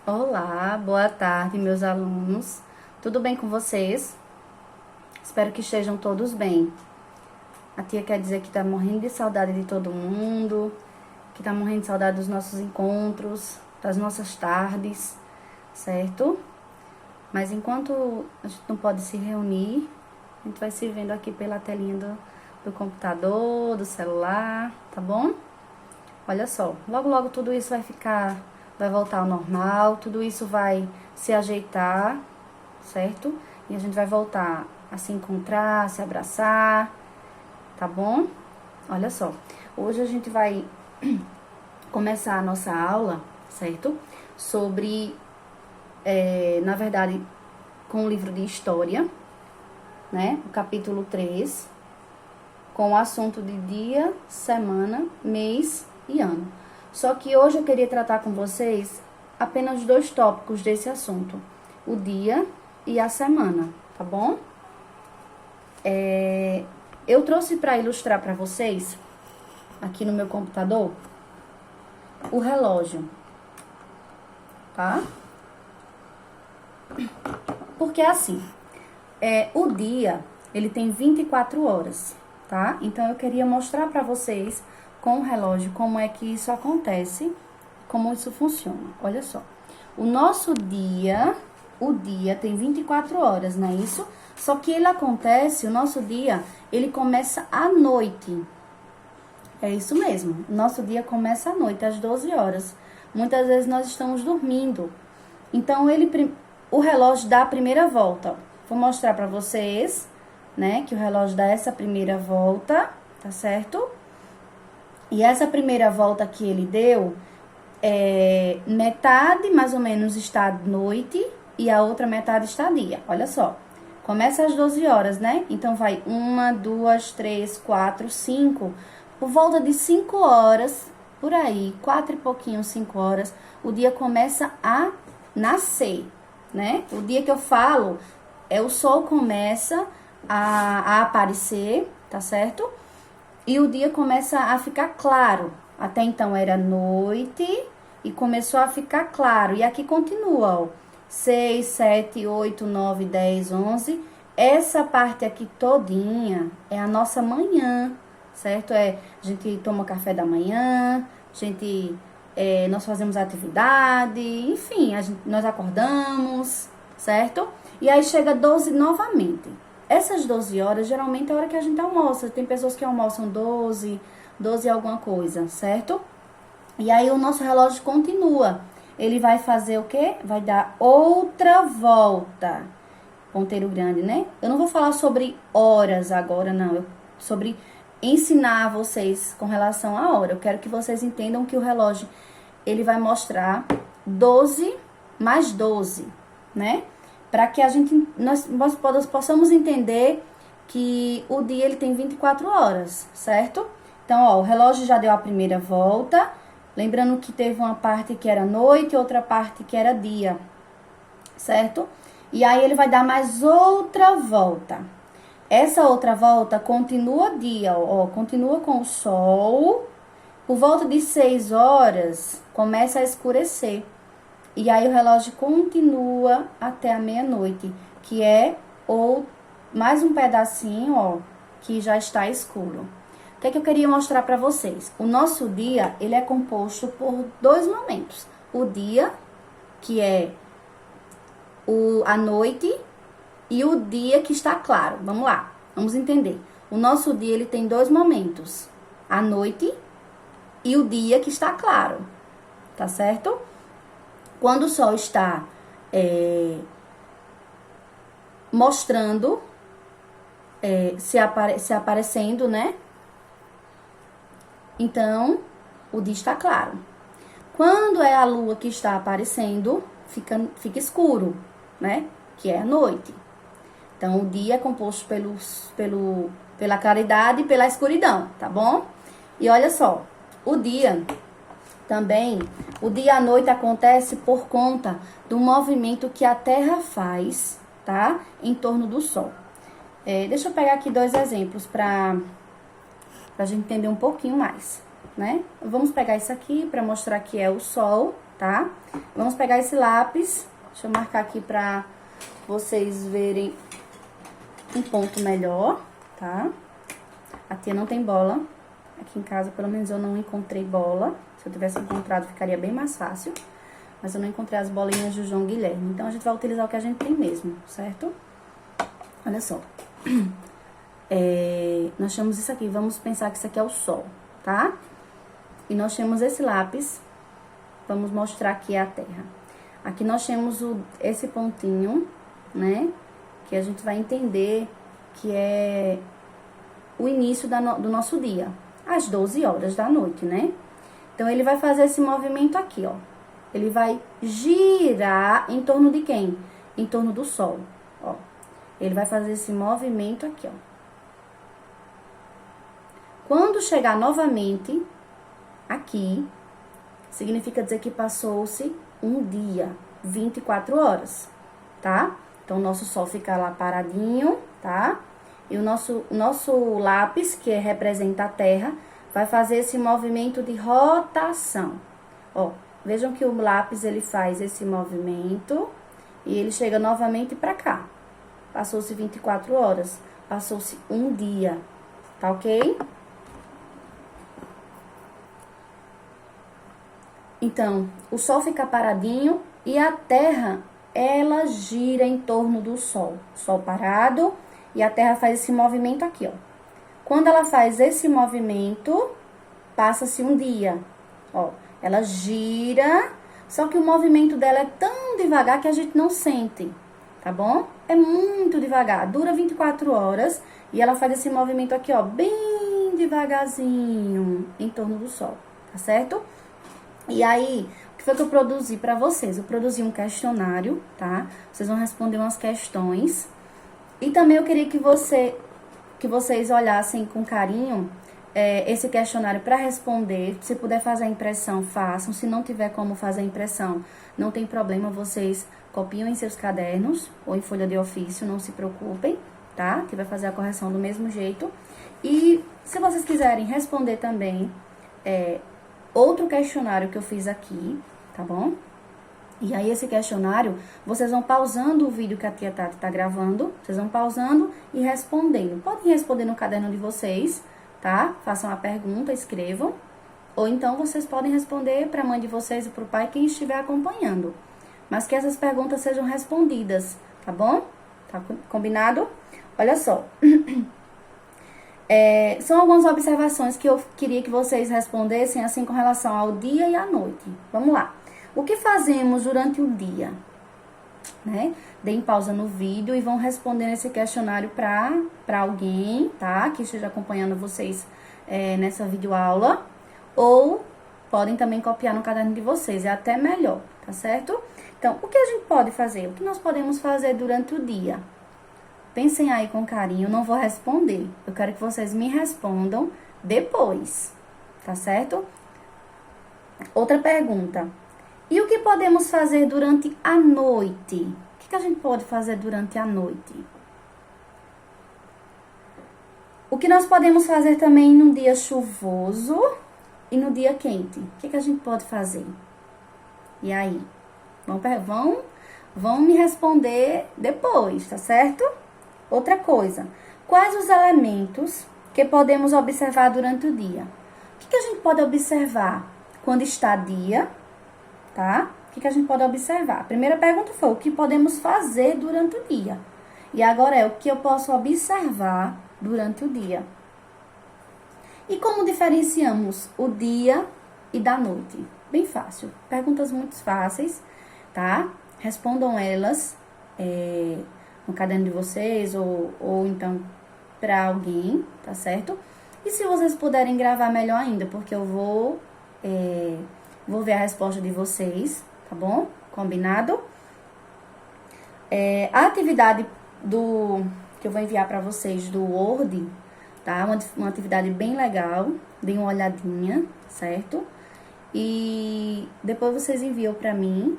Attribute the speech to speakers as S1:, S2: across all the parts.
S1: Olá, boa tarde, meus alunos. Tudo bem com vocês? Espero que estejam todos bem. A tia quer dizer que tá morrendo de saudade de todo mundo, que tá morrendo de saudade dos nossos encontros, das nossas tardes, certo? Mas enquanto a gente não pode se reunir, a gente vai se vendo aqui pela telinha do computador, do celular, tá bom? Olha só, logo logo tudo isso vai voltar ao normal, tudo isso vai se ajeitar, certo? E a gente vai voltar a se encontrar, a se abraçar, tá bom? Olha só, hoje a gente vai começar a nossa aula, certo? Sobre, na verdade, com o livro de História, né? O capítulo 3, com o assunto de dia, semana, mês e ano. Só que hoje eu queria tratar com vocês apenas dois tópicos desse assunto: o dia e a semana, tá bom? Eu trouxe para ilustrar para vocês, aqui no meu computador, o relógio, tá? Porque assim, o dia, ele tem 24 horas, tá? Então eu queria mostrar para vocês com o relógio como é que isso acontece, como isso funciona. Olha só, o nosso dia, o dia tem 24 horas, não é isso? Só que ele acontece, o nosso dia, ele começa à noite. É isso mesmo, o nosso dia começa à noite, às 12 horas. Muitas vezes nós estamos dormindo. Então, o relógio dá a primeira volta. Vou mostrar para vocês, né, que o relógio dá essa primeira volta, tá certo? E essa primeira volta que ele deu, metade mais ou menos está noite e a outra metade está dia. Olha só, começa às 12 horas, né? Então vai 1, 2, 3, 4, 5. Por volta de 5 horas, por aí, 4 e pouquinho, 5 horas, o dia começa a nascer, né? O dia que eu falo, o sol começa a aparecer, tá certo? E o dia começa a ficar claro. Até então era noite e começou a ficar claro. E aqui continua, ó. 6, 7, 8, 9, 10, 11. Essa parte aqui todinha é a nossa manhã, certo? A gente toma café da manhã, nós fazemos atividade, enfim, nós acordamos, certo? E aí chega 12 novamente. Essas 12 horas, geralmente é a hora que a gente almoça. Tem pessoas que almoçam 12 alguma coisa, certo? E aí o nosso relógio continua. Ele vai fazer o quê? Vai dar outra volta. Ponteiro grande, né? Eu não vou falar sobre horas agora, não. Sobre ensinar vocês com relação à hora. Eu quero que vocês entendam que o relógio, ele vai mostrar 12 mais 12, né? Para que nós possamos entender que o dia ele tem 24 horas, certo? Então, ó, o relógio já deu a primeira volta, lembrando que teve uma parte que era noite e outra parte que era dia, certo? E aí ele vai dar mais outra volta. Essa outra volta continua dia, ó, continua com o sol. Por volta de 6 horas, começa a escurecer. E aí o relógio continua até a meia-noite, que é mais um pedacinho, ó, que já está escuro. O que é que eu queria mostrar para vocês? O nosso dia, ele é composto por dois momentos. O dia, que é a noite, e o dia que está claro. Vamos lá, vamos entender. O nosso dia, ele tem dois momentos. A noite e o dia que está claro, tá certo? Quando o sol está mostrando, se aparecendo, né? Então, o dia está claro. Quando é a lua que está aparecendo, fica escuro, né? Que é a noite. Então, o dia é composto pela claridade e pela escuridão, tá bom? E olha só, o dia também, o dia e a noite acontece por conta do movimento que a Terra faz, tá? Em torno do Sol. Deixa eu pegar aqui dois exemplos para a gente entender um pouquinho mais, né? Vamos pegar isso aqui para mostrar que é o Sol, tá? Vamos pegar esse lápis, deixa eu marcar aqui pra vocês verem um ponto melhor, tá? A tia não tem bola, aqui em casa pelo menos eu não encontrei bola. Se eu tivesse encontrado ficaria bem mais fácil, mas eu não encontrei as bolinhas do João Guilherme. Então, a gente vai utilizar o que a gente tem mesmo, certo? Olha só. Nós temos isso aqui, vamos pensar que isso aqui é o Sol, tá? E nós temos esse lápis, vamos mostrar aqui a Terra. Aqui nós temos esse pontinho, né? Que a gente vai entender que é o início do nosso dia, às 12 horas da noite, né? Então, ele vai fazer esse movimento aqui, ó. Ele vai girar em torno de quem? Em torno do Sol, ó. Ele vai fazer esse movimento aqui, ó. Quando chegar novamente aqui, significa dizer que passou-se um dia, 24 horas, tá? Então, o nosso Sol fica lá paradinho, tá? E o nosso lápis, que representa a Terra, vai fazer esse movimento de rotação. Ó, vejam que o lápis, ele faz esse movimento e ele chega novamente pra cá. Passou-se 24 horas, passou-se um dia, tá ok? Então, o Sol fica paradinho e a Terra, ela gira em torno do Sol. Sol parado e a Terra faz esse movimento aqui, ó. Quando ela faz esse movimento, passa-se um dia, ó. Ela gira, só que o movimento dela é tão devagar que a gente não sente, tá bom? É muito devagar, dura 24 horas e ela faz esse movimento aqui, ó, bem devagarzinho em torno do Sol, tá certo? E aí, o que foi que eu produzi pra vocês? Eu produzi um questionário, tá? Vocês vão responder umas questões. E também eu queria que vocês olhassem com carinho esse questionário para responder. Se puder fazer a impressão, façam. Se não tiver como fazer a impressão, não tem problema, vocês copiam em seus cadernos ou em folha de ofício, não se preocupem, tá? Que vai fazer a correção do mesmo jeito. E se vocês quiserem responder também outro questionário que eu fiz aqui, tá bom? E aí, esse questionário, vocês vão pausando o vídeo que a tia Tati tá gravando, vocês vão pausando e respondendo. Podem responder no caderno de vocês, tá? Façam a pergunta, escrevam. Ou então, vocês podem responder para a mãe de vocês e para o pai, quem estiver acompanhando. Mas que essas perguntas sejam respondidas, tá bom? Tá combinado? Olha só. São algumas observações que eu queria que vocês respondessem, assim, com relação ao dia e à noite. Vamos lá. O que fazemos durante o dia? Né? Deem pausa no vídeo e vão respondendo esse questionário para alguém, tá? Que esteja acompanhando vocês nessa videoaula. Ou podem também copiar no caderno de vocês, é até melhor, tá certo? Então, o que a gente pode fazer? O que nós podemos fazer durante o dia? Pensem aí com carinho, eu não vou responder. Eu quero que vocês me respondam depois, tá certo? Outra pergunta. E o que podemos fazer durante a noite? O que a gente pode fazer durante a noite? O que nós podemos fazer também no dia chuvoso e no dia quente? O que a gente pode fazer? E aí? Vão me responder depois, tá certo? Outra coisa, quais os elementos que podemos observar durante o dia? O que a gente pode observar quando está dia, tá? O que a gente pode observar? A primeira pergunta foi o que podemos fazer durante o dia. E agora o que eu posso observar durante o dia. E como diferenciamos o dia e da noite? Bem fácil. Perguntas muito fáceis, tá? Respondam elas no caderno de vocês ou então para alguém, tá certo? E se vocês puderem gravar, melhor ainda, porque eu vou ver a resposta de vocês, tá bom? Combinado? A atividade que eu vou enviar para vocês do Word, tá? Uma atividade bem legal, deem uma olhadinha, certo? E depois vocês enviam para mim,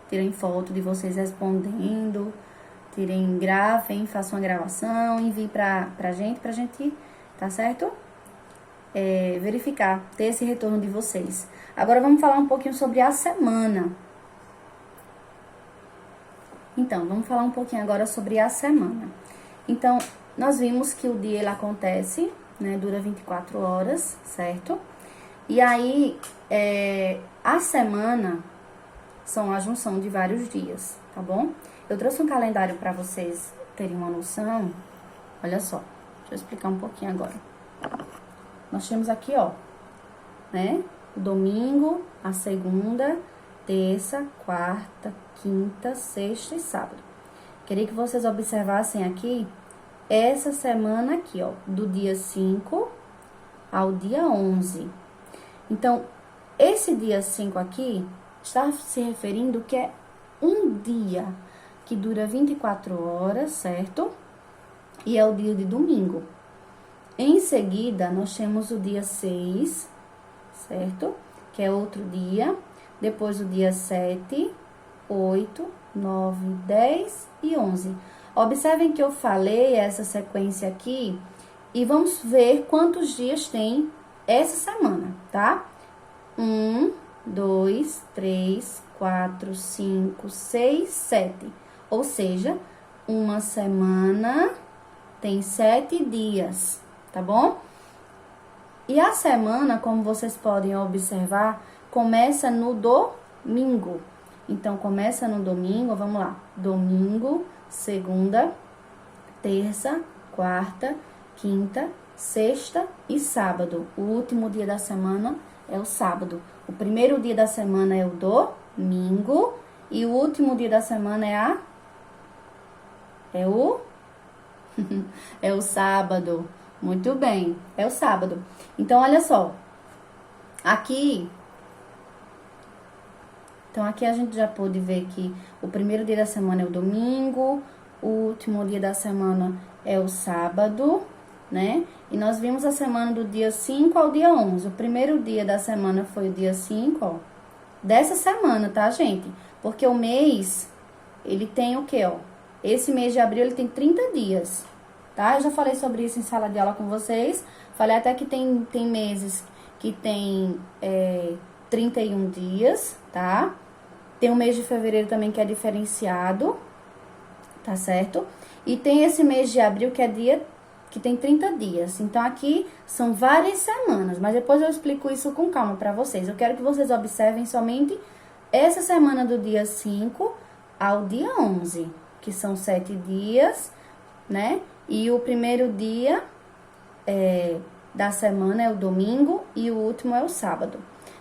S1: tirem foto de vocês respondendo, gravem, façam uma gravação, enviem pra gente, tá certo? verificar, ter esse retorno de vocês. Agora vamos falar um pouquinho sobre a semana. Então, vamos falar um pouquinho agora sobre a semana. Então, nós vimos que o dia ele acontece, né, dura 24 horas, certo? E aí, a semana são a junção de vários dias, tá bom? Eu trouxe um calendário para vocês terem uma noção. Olha só, deixa eu explicar um pouquinho agora. Nós temos aqui, ó, né, o domingo, a segunda, terça, quarta, quinta, sexta e sábado. Queria que vocês observassem aqui essa semana aqui, ó, do dia 5 ao dia 11. Então, esse dia 5 aqui está se referindo que é um dia que dura 24 horas, certo? E é o dia de domingo. Em seguida, nós temos o dia 6, certo? Que é outro dia. Depois o dia 7, 8, 9, 10 e 11. Observem que eu falei essa sequência aqui e vamos ver quantos dias tem essa semana, tá? 1, 2, 3, 4, 5, 6, 7. Ou seja, uma semana tem 7 dias, tá bom? E a semana, como vocês podem observar, começa no domingo. Então, começa no domingo, vamos lá. Domingo, segunda, terça, quarta, quinta, sexta e sábado. O último dia da semana é o sábado. O primeiro dia da semana é o domingo e o último dia da semana é o sábado. Muito bem, é o sábado. Então, olha só. Aqui a gente já pôde ver que o primeiro dia da semana é o domingo, o último dia da semana é o sábado, né? E nós vimos a semana do dia 5 ao dia 11. O primeiro dia da semana foi o dia 5, ó. Dessa semana, tá, gente? Porque o mês, ele tem o quê, ó? Esse mês de abril, ele tem 30 dias, tá? Eu já falei sobre isso em sala de aula com vocês. Falei até que tem meses que tem 31 dias, tá? Tem o mês de fevereiro também que é diferenciado, tá certo? E tem esse mês de abril que tem 30 dias. Então, aqui são várias semanas, mas depois eu explico isso com calma pra vocês. Eu quero que vocês observem somente essa semana do dia 5 ao dia 11, que são 7 dias, né? E o primeiro dia da semana é o domingo e o último é o sábado.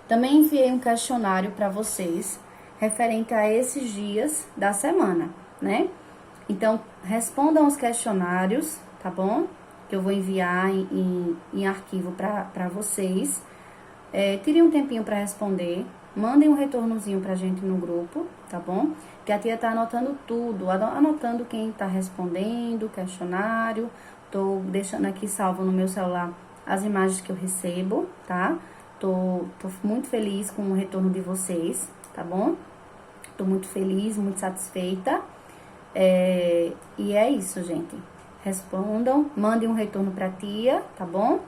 S1: Também enviei um questionário para vocês referente a esses dias da semana, né? Então, respondam os questionários, tá bom? Que eu vou enviar em arquivo para vocês. Tirem um tempinho para responder. Mandem um retornozinho pra gente no grupo, tá bom? Que a tia tá anotando tudo, anotando quem tá respondendo, o questionário. Tô deixando aqui salvo no meu celular as imagens que eu recebo, tá? Tô muito feliz com o retorno de vocês, tá bom? Tô muito feliz, muito satisfeita. E é isso, gente. Respondam, mandem um retorno pra tia, tá bom?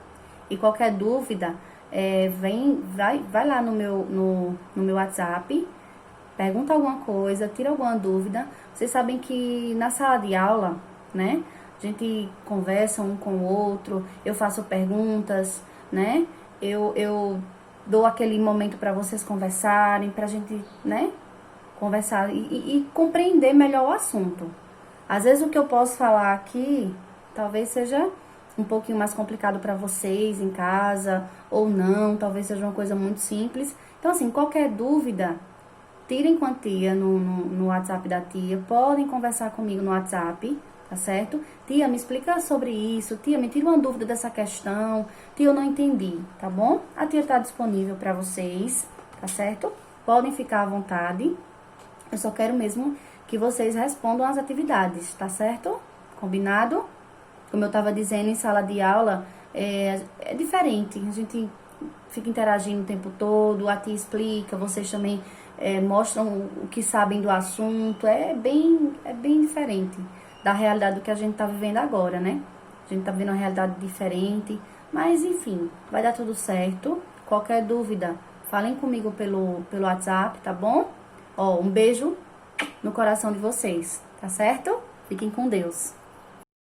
S1: E qualquer dúvida, vai lá no meu WhatsApp, pergunta alguma coisa, tira alguma dúvida. Vocês sabem que na sala de aula, né, a gente conversa um com o outro, eu faço perguntas, né, eu dou aquele momento para vocês conversarem, pra gente, né, conversar e compreender melhor o assunto. Às vezes o que eu posso falar aqui, talvez seja um pouquinho mais complicado para vocês em casa, ou não, talvez seja uma coisa muito simples. Então, assim, qualquer dúvida, tirem com a tia no WhatsApp da tia, podem conversar comigo no WhatsApp, tá certo? Tia, me explica sobre isso, tia, me tira uma dúvida dessa questão, tia, eu não entendi, tá bom? A tia tá disponível para vocês, tá certo? Podem ficar à vontade, eu só quero mesmo que vocês respondam às atividades, tá certo? Combinado? Como eu estava dizendo, em sala de aula, é diferente. A gente fica interagindo o tempo todo, a tia explica, vocês também mostram o que sabem do assunto. É bem diferente da realidade do que a gente está vivendo agora, né? A gente está vivendo uma realidade diferente, Mas, enfim, vai dar tudo certo. Qualquer dúvida, falem comigo pelo WhatsApp, tá bom? Ó, um beijo no coração de vocês, tá certo? Fiquem com Deus.